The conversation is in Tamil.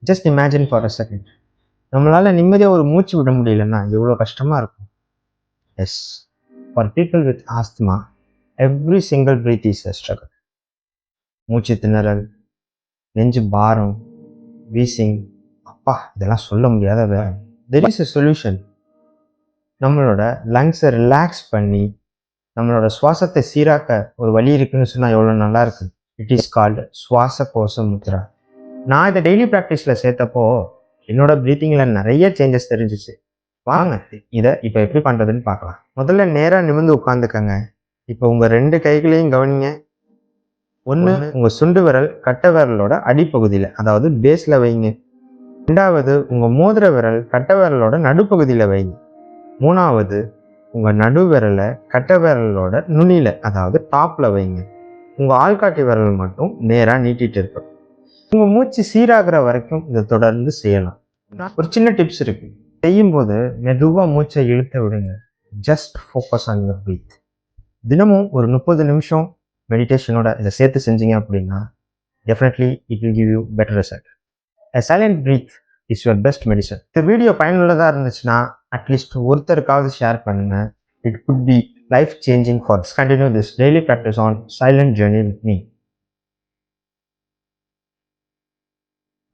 Just imagine for a second. நம்மளால் நிம்மதியாக ஒரு மூச்சு விட முடியலன்னா எவ்வளோ கஷ்டமாக இருக்கும். Yes, for people with asthma every single breath is a struggle. மூச்சு திணறல், நெஞ்சு பாரம், வீசிங், அப்பா இதெல்லாம் சொல்ல முடியாத. There is a solution. நம்மளோட லங்ஸை ரிலாக்ஸ் பண்ணி நம்மளோட சுவாசத்தை சீராக்க ஒரு வழி இருக்குன்னு சொன்னால் எவ்வளோ நல்லா இருக்கு. இட் இஸ் கால்டு சுவாச கோஷ முத்ரா. நான் இதை டெய்லி ப்ராக்டிஸில் சேர்த்தப்போ என்னோட ப்ரீத்திங்கில் நிறைய சேஞ்சஸ் தெரிஞ்சிச்சு. வாங்க இதை இப்போ எப்படி பண்ணுறதுன்னு பார்க்கலாம். முதல்ல நேராக நிமிர்ந்து உட்காந்துக்கங்க. இப்போ உங்கள் 2 கைகளையும் கவனிங்க. ஒன்று உங்கள் சுண்டு விரல் கட்டை விரலோட அடிப்பகுதியில், அதாவது பேஸில் வைங்க. 2வது உங்கள் மோதிர விரல் கட்டை விரலோட நடுப்பகுதியில் வைங்க. 3வது உங்கள் நடு விரலை கட்டை விரலோட நுனியில், அதாவது டாப்பில் வைங்க. உங்கள் ஆள்காட்டி விரல் மட்டும் நேராக நீட்டிகிட்டு இருக்கணும். உங்கள் மூச்சு சீராகிற வரைக்கும் இதை தொடர்ந்து செய்யலாம். ஒரு சின்ன டிப்ஸ் இருக்குது. செய்யும்போது மெதுவாக மூச்சை இழுத்த விடுங்க. Just focus on your breath. தினமும் ஒரு 30 நிமிஷம் மெடிடேஷனோட இதை சேர்த்து செஞ்சீங்க அப்படின்னா definitely it will give you better result. A silent breath is your best medicine. இந்த வீடியோ பயனுள்ளதாக இருந்துச்சுன்னா அட்லீஸ்ட் ஒருத்தருக்காவது ஷேர் பண்ணுங்க. It could be life changing for us. Continue this daily practice on Silent Journey with me.